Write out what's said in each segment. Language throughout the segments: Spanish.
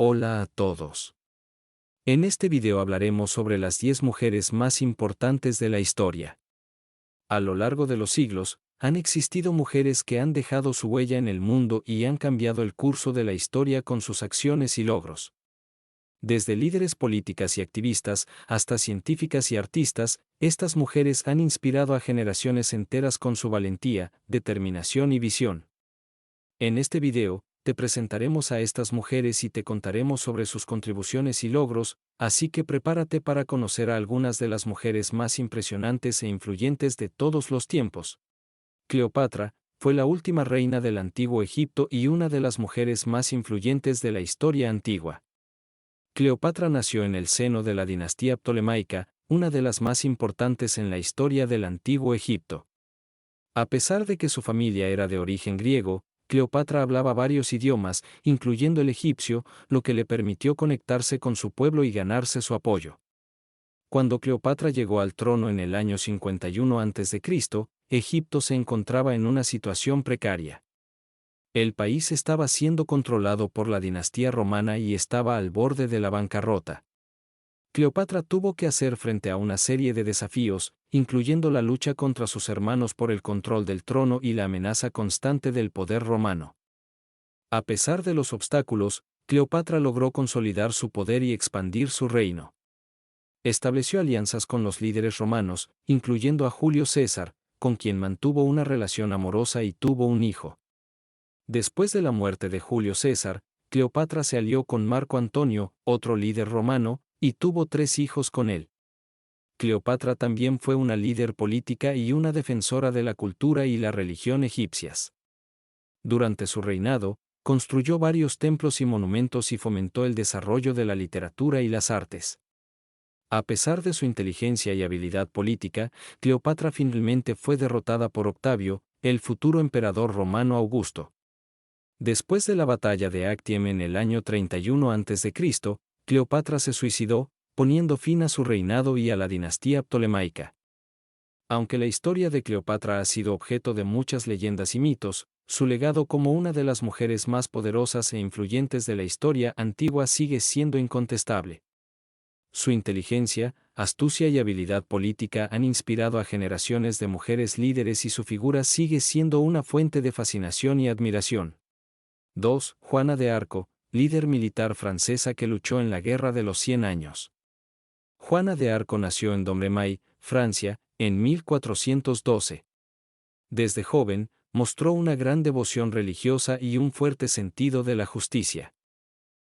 Hola a todos. En este video hablaremos sobre las 10 mujeres más importantes de la historia. A lo largo de los siglos, han existido mujeres que han dejado su huella en el mundo y han cambiado el curso de la historia con sus acciones y logros. Desde líderes políticas y activistas hasta científicas y artistas, estas mujeres han inspirado a generaciones enteras con su valentía, determinación y visión. En este video, te presentaremos a estas mujeres y te contaremos sobre sus contribuciones y logros, así que prepárate para conocer a algunas de las mujeres más impresionantes e influyentes de todos los tiempos. Cleopatra fue la última reina del antiguo Egipto y una de las mujeres más influyentes de la historia antigua. Cleopatra nació en el seno de la dinastía ptolemaica, una de las más importantes en la historia del antiguo Egipto. A pesar de que su familia era de origen griego, Cleopatra hablaba varios idiomas, incluyendo el egipcio, lo que le permitió conectarse con su pueblo y ganarse su apoyo. Cuando Cleopatra llegó al trono en el año 51 a.C., Egipto se encontraba en una situación precaria. El país estaba siendo controlado por la dinastía romana y estaba al borde de la bancarrota. Cleopatra tuvo que hacer frente a una serie de desafíos, incluyendo la lucha contra sus hermanos por el control del trono y la amenaza constante del poder romano. A pesar de los obstáculos, Cleopatra logró consolidar su poder y expandir su reino. Estableció alianzas con los líderes romanos, incluyendo a Julio César, con quien mantuvo una relación amorosa y tuvo un hijo. Después de la muerte de Julio César, Cleopatra se alió con Marco Antonio, otro líder romano, y tuvo 3 hijos con él. Cleopatra también fue una líder política y una defensora de la cultura y la religión egipcias. Durante su reinado, construyó varios templos y monumentos y fomentó el desarrollo de la literatura y las artes. A pesar de su inteligencia y habilidad política, Cleopatra finalmente fue derrotada por Octavio, el futuro emperador romano Augusto. Después de la batalla de Actium en el año 31 a.C., Cleopatra se suicidó, poniendo fin a su reinado y a la dinastía ptolemaica. Aunque la historia de Cleopatra ha sido objeto de muchas leyendas y mitos, su legado como una de las mujeres más poderosas e influyentes de la historia antigua sigue siendo incontestable. Su inteligencia, astucia y habilidad política han inspirado a generaciones de mujeres líderes y su figura sigue siendo una fuente de fascinación y admiración. 2. Juana de Arco, líder militar francesa que luchó en la Guerra de los 100 años. Juana de Arco nació en Domremy, Francia, en 1412. Desde joven, mostró una gran devoción religiosa y un fuerte sentido de la justicia.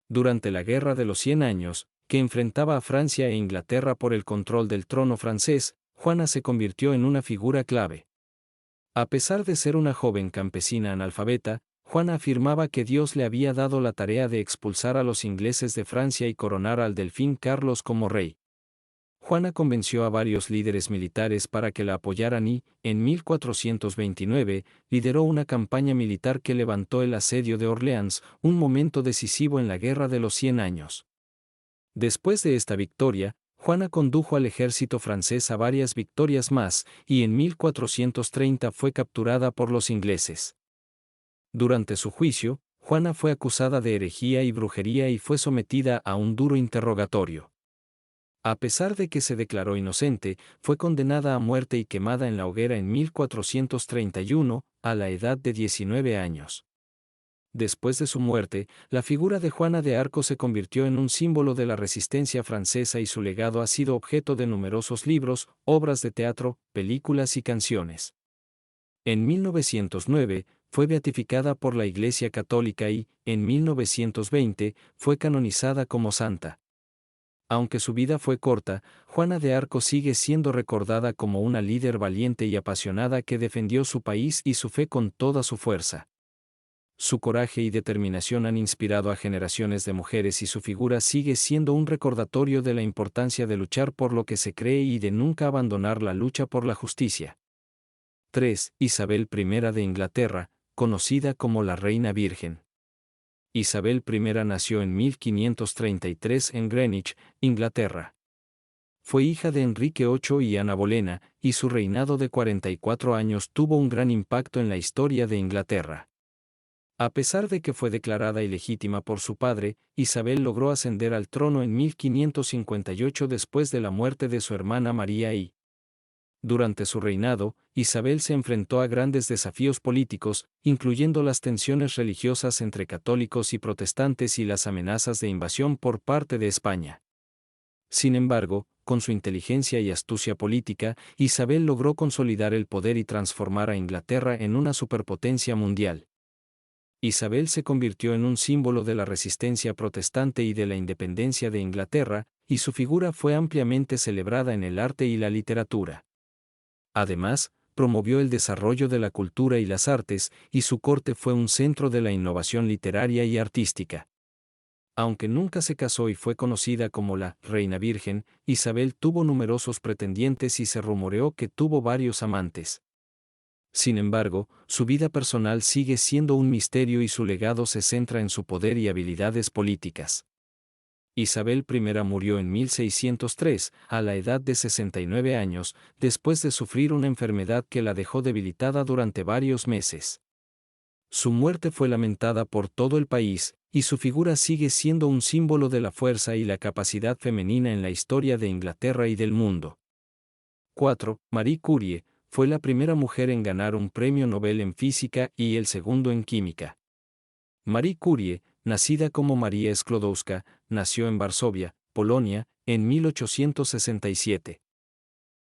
Durante la Guerra de los 100 años, que enfrentaba a Francia e Inglaterra por el control del trono francés, Juana se convirtió en una figura clave. A pesar de ser una joven campesina analfabeta, Juana afirmaba que Dios le había dado la tarea de expulsar a los ingleses de Francia y coronar al delfín Carlos como rey. Juana convenció a varios líderes militares para que la apoyaran y, en 1429, lideró una campaña militar que levantó el asedio de Orleans, un momento decisivo en la Guerra de los 100 años. Después de esta victoria, Juana condujo al ejército francés a varias victorias más, y en 1430 fue capturada por los ingleses. Durante su juicio, Juana fue acusada de herejía y brujería y fue sometida a un duro interrogatorio. A pesar de que se declaró inocente, fue condenada a muerte y quemada en la hoguera en 1431, a la edad de 19 años. Después de su muerte, la figura de Juana de Arco se convirtió en un símbolo de la resistencia francesa y su legado ha sido objeto de numerosos libros, obras de teatro, películas y canciones. En 1909, fue beatificada por la Iglesia Católica y, en 1920, fue canonizada como santa. Aunque su vida fue corta, Juana de Arco sigue siendo recordada como una líder valiente y apasionada que defendió su país y su fe con toda su fuerza. Su coraje y determinación han inspirado a generaciones de mujeres y su figura sigue siendo un recordatorio de la importancia de luchar por lo que se cree y de nunca abandonar la lucha por la justicia. 3. Isabel I de Inglaterra, conocida como la Reina Virgen. Isabel I nació en 1533 en Greenwich, Inglaterra. Fue hija de Enrique VIII y Ana Bolena, y su reinado de 44 años tuvo un gran impacto en la historia de Inglaterra. A pesar de que fue declarada ilegítima por su padre, Isabel logró ascender al trono en 1558 después de la muerte de su hermana María I. Durante su reinado, Isabel se enfrentó a grandes desafíos políticos, incluyendo las tensiones religiosas entre católicos y protestantes y las amenazas de invasión por parte de España. Sin embargo, con su inteligencia y astucia política, Isabel logró consolidar el poder y transformar a Inglaterra en una superpotencia mundial. Isabel se convirtió en un símbolo de la resistencia protestante y de la independencia de Inglaterra, y su figura fue ampliamente celebrada en el arte y la literatura. Además, promovió el desarrollo de la cultura y las artes, y su corte fue un centro de la innovación literaria y artística. Aunque nunca se casó y fue conocida como la Reina Virgen, Isabel tuvo numerosos pretendientes y se rumoreó que tuvo varios amantes. Sin embargo, su vida personal sigue siendo un misterio y su legado se centra en su poder y habilidades políticas. Isabel I murió en 1603, a la edad de 69 años, después de sufrir una enfermedad que la dejó debilitada durante varios meses. Su muerte fue lamentada por todo el país, y su figura sigue siendo un símbolo de la fuerza y la capacidad femenina en la historia de Inglaterra y del mundo. 4. Marie Curie fue la primera mujer en ganar un premio Nobel en física y el segundo en química. Marie Curie, nacida como María Sklodowska, nació en Varsovia, Polonia, en 1867.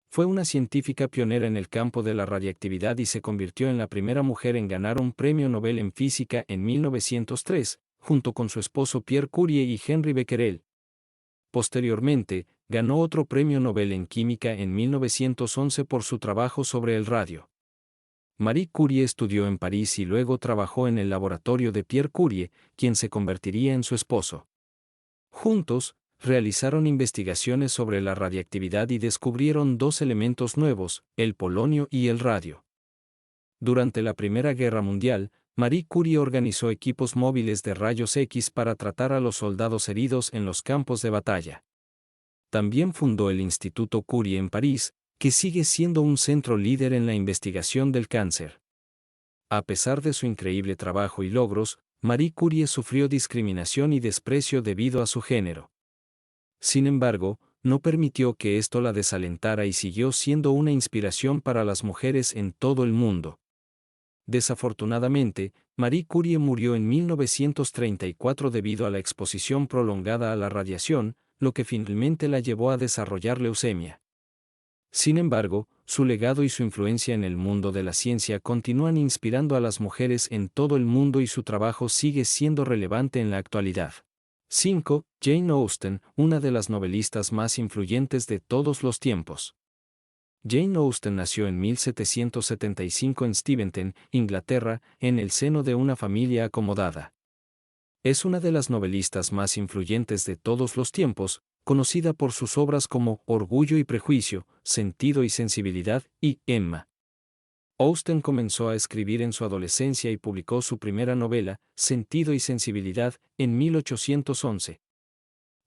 Fue una científica pionera en el campo de la radiactividad y se convirtió en la primera mujer en ganar un premio Nobel en física en 1903, junto con su esposo Pierre Curie y Henri Becquerel. Posteriormente, ganó otro premio Nobel en química en 1911 por su trabajo sobre el radio. Marie Curie estudió en París y luego trabajó en el laboratorio de Pierre Curie, quien se convertiría en su esposo. Juntos, realizaron investigaciones sobre la radiactividad y descubrieron dos elementos nuevos, el polonio y el radio. Durante la Primera Guerra Mundial, Marie Curie organizó equipos móviles de rayos X para tratar a los soldados heridos en los campos de batalla. También fundó el Instituto Curie en París, que sigue siendo un centro líder en la investigación del cáncer. A pesar de su increíble trabajo y logros, Marie Curie sufrió discriminación y desprecio debido a su género. Sin embargo, no permitió que esto la desalentara y siguió siendo una inspiración para las mujeres en todo el mundo. Desafortunadamente, Marie Curie murió en 1934 debido a la exposición prolongada a la radiación, lo que finalmente la llevó a desarrollar leucemia. Sin embargo, su legado y su influencia en el mundo de la ciencia continúan inspirando a las mujeres en todo el mundo y su trabajo sigue siendo relevante en la actualidad. 5. Jane Austen, una de las novelistas más influyentes de todos los tiempos. Jane Austen nació en 1775 en Steventon, Inglaterra, en el seno de una familia acomodada. Es una de las novelistas más influyentes de todos los tiempos, conocida por sus obras como Orgullo y Prejuicio, Sentido y Sensibilidad y Emma. Austen comenzó a escribir en su adolescencia y publicó su primera novela, Sentido y Sensibilidad, en 1811.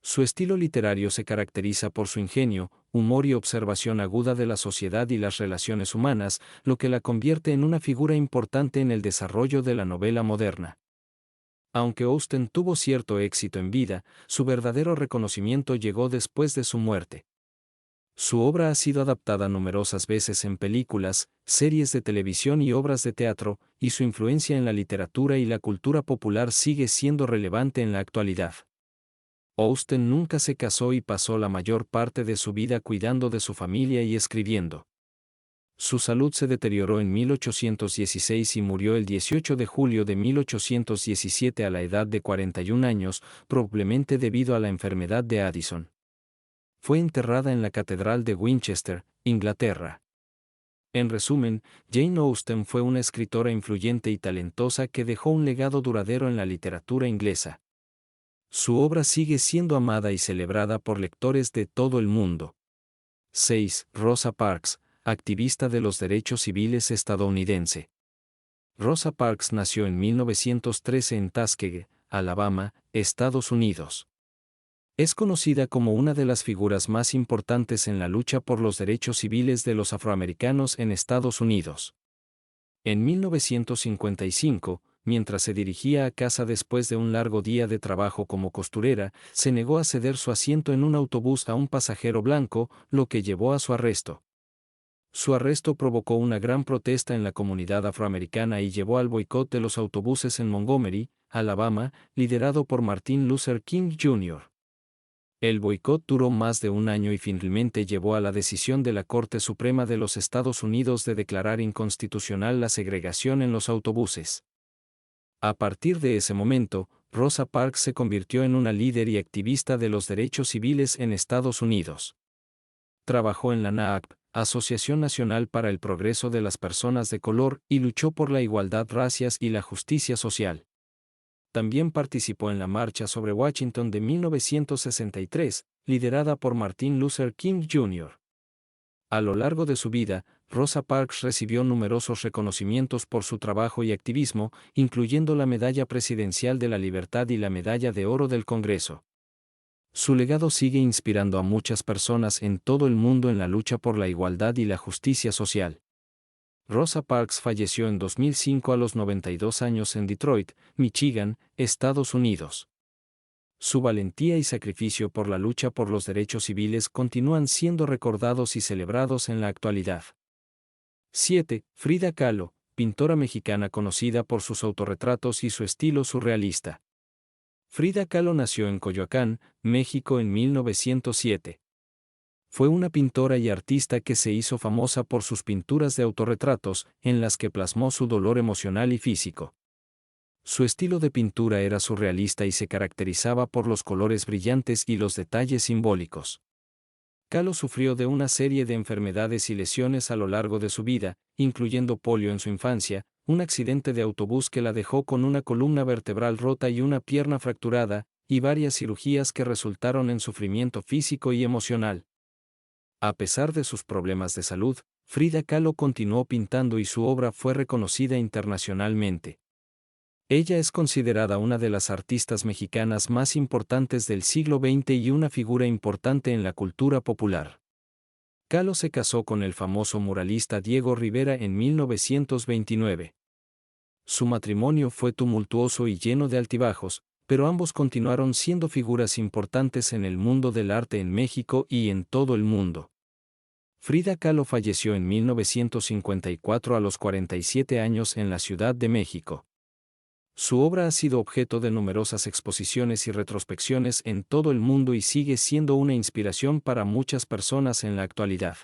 Su estilo literario se caracteriza por su ingenio, humor y observación aguda de la sociedad y las relaciones humanas, lo que la convierte en una figura importante en el desarrollo de la novela moderna. Aunque Austen tuvo cierto éxito en vida, su verdadero reconocimiento llegó después de su muerte. Su obra ha sido adaptada numerosas veces en películas, series de televisión y obras de teatro, y su influencia en la literatura y la cultura popular sigue siendo relevante en la actualidad. Austen nunca se casó y pasó la mayor parte de su vida cuidando de su familia y escribiendo. Su salud se deterioró en 1816 y murió el 18 de julio de 1817 a la edad de 41 años, probablemente debido a la enfermedad de Addison. Fue enterrada en la Catedral de Winchester, Inglaterra. En resumen, Jane Austen fue una escritora influyente y talentosa que dejó un legado duradero en la literatura inglesa. Su obra sigue siendo amada y celebrada por lectores de todo el mundo. 6. Rosa Parks, activista de los derechos civiles estadounidense. Rosa Parks nació en 1913 en Tuskegee, Alabama, Estados Unidos. Es conocida como una de las figuras más importantes en la lucha por los derechos civiles de los afroamericanos en Estados Unidos. En 1955, mientras se dirigía a casa después de un largo día de trabajo como costurera, se negó a ceder su asiento en un autobús a un pasajero blanco, lo que llevó a su arresto. Su arresto provocó una gran protesta en la comunidad afroamericana y llevó al boicot de los autobuses en Montgomery, Alabama, liderado por Martin Luther King Jr. El boicot duró más de un año y finalmente llevó a la decisión de la Corte Suprema de los Estados Unidos de declarar inconstitucional la segregación en los autobuses. A partir de ese momento, Rosa Parks se convirtió en una líder y activista de los derechos civiles en Estados Unidos. Trabajó en la NAACP, Asociación Nacional para el Progreso de las Personas de Color, y luchó por la igualdad racial y la justicia social. También participó en la Marcha sobre Washington de 1963, liderada por Martin Luther King Jr. A lo largo de su vida, Rosa Parks recibió numerosos reconocimientos por su trabajo y activismo, incluyendo la Medalla Presidencial de la Libertad y la Medalla de Oro del Congreso. Su legado sigue inspirando a muchas personas en todo el mundo en la lucha por la igualdad y la justicia social. Rosa Parks falleció en 2005 a los 92 años en Detroit, Michigan, Estados Unidos. Su valentía y sacrificio por la lucha por los derechos civiles continúan siendo recordados y celebrados en la actualidad. 7. Frida Kahlo, pintora mexicana conocida por sus autorretratos y su estilo surrealista. Frida Kahlo nació en Coyoacán, México en 1907. Fue una pintora y artista que se hizo famosa por sus pinturas de autorretratos, en las que plasmó su dolor emocional y físico. Su estilo de pintura era surrealista y se caracterizaba por los colores brillantes y los detalles simbólicos. Kahlo sufrió de una serie de enfermedades y lesiones a lo largo de su vida, incluyendo polio en su infancia, un accidente de autobús que la dejó con una columna vertebral rota y una pierna fracturada, y varias cirugías que resultaron en sufrimiento físico y emocional. A pesar de sus problemas de salud, Frida Kahlo continuó pintando y su obra fue reconocida internacionalmente. Ella es considerada una de las artistas mexicanas más importantes del siglo XX y una figura importante en la cultura popular. Kahlo se casó con el famoso muralista Diego Rivera en 1929. Su matrimonio fue tumultuoso y lleno de altibajos, pero ambos continuaron siendo figuras importantes en el mundo del arte en México y en todo el mundo. Frida Kahlo falleció en 1954 a los 47 años en la Ciudad de México. Su obra ha sido objeto de numerosas exposiciones y retrospecciones en todo el mundo y sigue siendo una inspiración para muchas personas en la actualidad.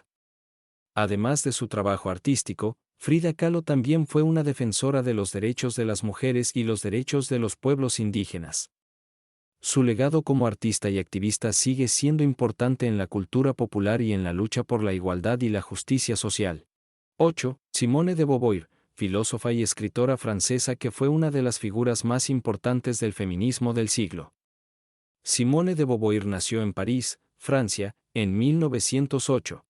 Además de su trabajo artístico, Frida Kahlo también fue una defensora de los derechos de las mujeres y los derechos de los pueblos indígenas. Su legado como artista y activista sigue siendo importante en la cultura popular y en la lucha por la igualdad y la justicia social. 8. Simone de Beauvoir, filósofa y escritora francesa que fue una de las figuras más importantes del feminismo del siglo. Simone de Beauvoir nació en París, Francia, en 1908.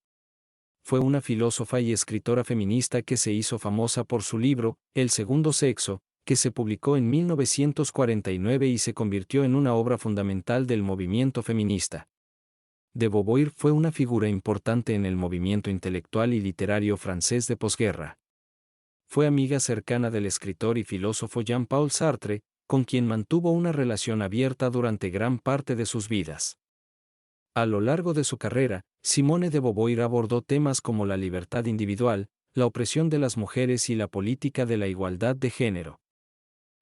Fue una filósofa y escritora feminista que se hizo famosa por su libro, El segundo sexo, que se publicó en 1949 y se convirtió en una obra fundamental del movimiento feminista. De Beauvoir fue una figura importante en el movimiento intelectual y literario francés de posguerra. Fue amiga cercana del escritor y filósofo Jean-Paul Sartre, con quien mantuvo una relación abierta durante gran parte de sus vidas. A lo largo de su carrera, Simone de Beauvoir abordó temas como la libertad individual, la opresión de las mujeres y la política de la igualdad de género.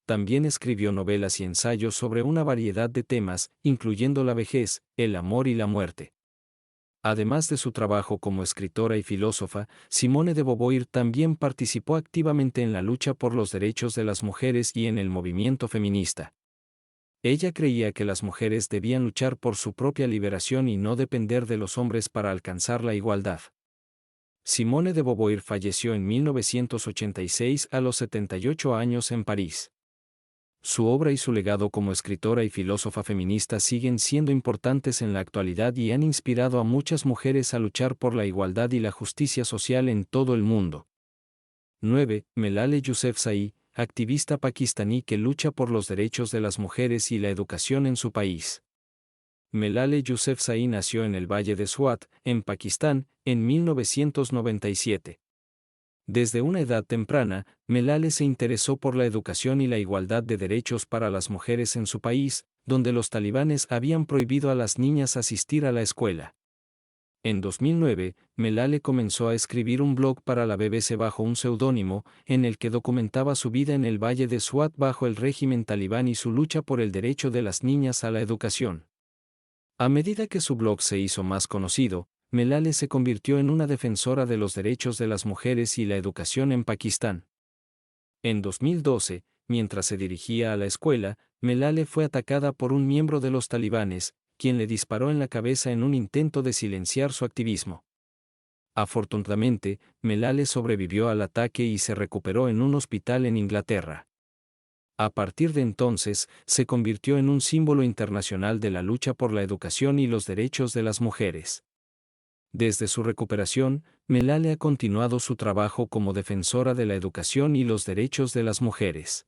También escribió novelas y ensayos sobre una variedad de temas, incluyendo la vejez, el amor y la muerte. Además de su trabajo como escritora y filósofa, Simone de Beauvoir también participó activamente en la lucha por los derechos de las mujeres y en el movimiento feminista. Ella creía que las mujeres debían luchar por su propia liberación y no depender de los hombres para alcanzar la igualdad. Simone de Beauvoir falleció en 1986 a los 78 años en París. Su obra y su legado como escritora y filósofa feminista siguen siendo importantes en la actualidad y han inspirado a muchas mujeres a luchar por la igualdad y la justicia social en todo el mundo. 9. Malala Yousafzai, activista pakistaní que lucha por los derechos de las mujeres y la educación en su país. Malala Yousafzai nació en el Valle de Swat, en Pakistán, en 1997. Desde una edad temprana, Melale se interesó por la educación y la igualdad de derechos para las mujeres en su país, donde los talibanes habían prohibido a las niñas asistir a la escuela. En 2009, Melale comenzó a escribir un blog para la BBC bajo un seudónimo, en el que documentaba su vida en el Valle de Swat bajo el régimen talibán y su lucha por el derecho de las niñas a la educación. A medida que su blog se hizo más conocido, Melale se convirtió en una defensora de los derechos de las mujeres y la educación en Pakistán. En 2012, mientras se dirigía a la escuela, Melale fue atacada por un miembro de los talibanes, quien le disparó en la cabeza en un intento de silenciar su activismo. Afortunadamente, Melale sobrevivió al ataque y se recuperó en un hospital en Inglaterra. A partir de entonces, se convirtió en un símbolo internacional de la lucha por la educación y los derechos de las mujeres. Desde su recuperación, Melale ha continuado su trabajo como defensora de la educación y los derechos de las mujeres.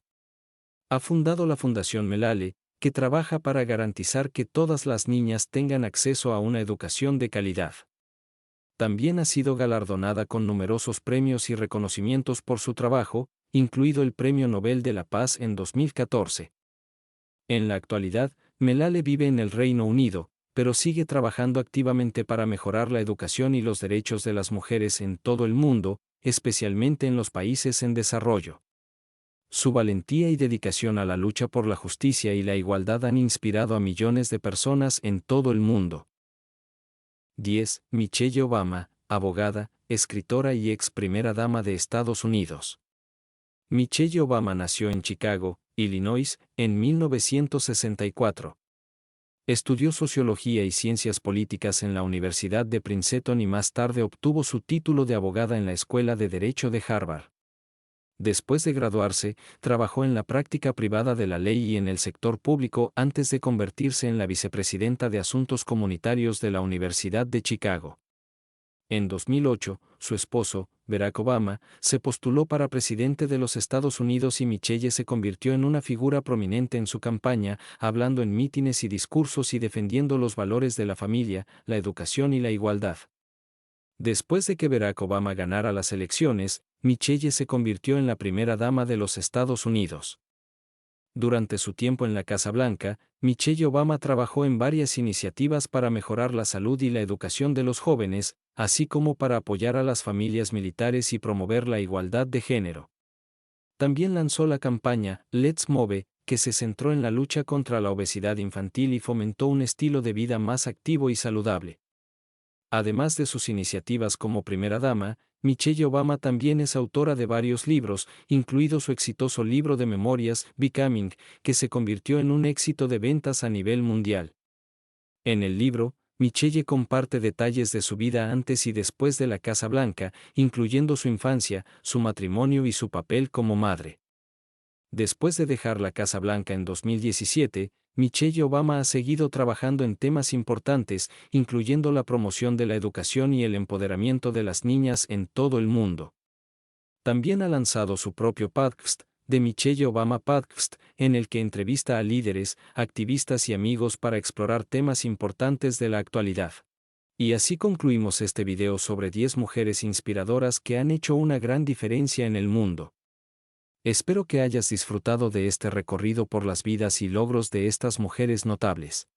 Ha fundado la Fundación Melale, que trabaja para garantizar que todas las niñas tengan acceso a una educación de calidad. También ha sido galardonada con numerosos premios y reconocimientos por su trabajo, incluido el Premio Nobel de la Paz en 2014. En la actualidad, Melale vive en el Reino Unido, pero sigue trabajando activamente para mejorar la educación y los derechos de las mujeres en todo el mundo, especialmente en los países en desarrollo. Su valentía y dedicación a la lucha por la justicia y la igualdad han inspirado a millones de personas en todo el mundo. 10. Michelle Obama, abogada, escritora y ex primera dama de Estados Unidos. Michelle Obama nació en Chicago, Illinois, en 1964. Estudió sociología y ciencias políticas en la Universidad de Princeton y más tarde obtuvo su título de abogada en la Escuela de Derecho de Harvard. Después de graduarse, trabajó en la práctica privada de la ley y en el sector público antes de convertirse en la vicepresidenta de Asuntos Comunitarios de la Universidad de Chicago. En 2008, su esposo, Barack Obama, se postuló para presidente de los Estados Unidos y Michelle se convirtió en una figura prominente en su campaña, hablando en mítines y discursos y defendiendo los valores de la familia, la educación y la igualdad. Después de que Barack Obama ganara las elecciones, Michelle se convirtió en la primera dama de los Estados Unidos. Durante su tiempo en la Casa Blanca, Michelle Obama trabajó en varias iniciativas para mejorar la salud y la educación de los jóvenes, así como para apoyar a las familias militares y promover la igualdad de género. También lanzó la campaña Let's Move, que se centró en la lucha contra la obesidad infantil y fomentó un estilo de vida más activo y saludable. Además de sus iniciativas como primera dama, Michelle Obama también es autora de varios libros, incluido su exitoso libro de memorias, Becoming, que se convirtió en un éxito de ventas a nivel mundial. En el libro, Michelle comparte detalles de su vida antes y después de la Casa Blanca, incluyendo su infancia, su matrimonio y su papel como madre. Después de dejar la Casa Blanca en 2017, Michelle Obama ha seguido trabajando en temas importantes, incluyendo la promoción de la educación y el empoderamiento de las niñas en todo el mundo. También ha lanzado su propio podcast, The Michelle Obama Podcast, en el que entrevista a líderes, activistas y amigos para explorar temas importantes de la actualidad. Y así concluimos este video sobre 10 mujeres inspiradoras que han hecho una gran diferencia en el mundo. Espero que hayas disfrutado de este recorrido por las vidas y logros de estas mujeres notables.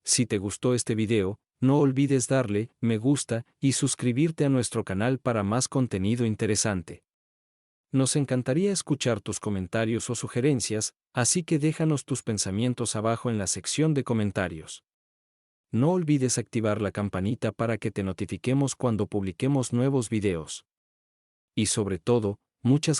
Si te gustó este video, no olvides darle me gusta y suscribirte a nuestro canal para más contenido interesante. Nos encantaría escuchar tus comentarios o sugerencias, así que déjanos tus pensamientos abajo en la sección de comentarios. No olvides activar la campanita para que te notifiquemos cuando publiquemos nuevos videos. Y sobre todo, muchas gracias.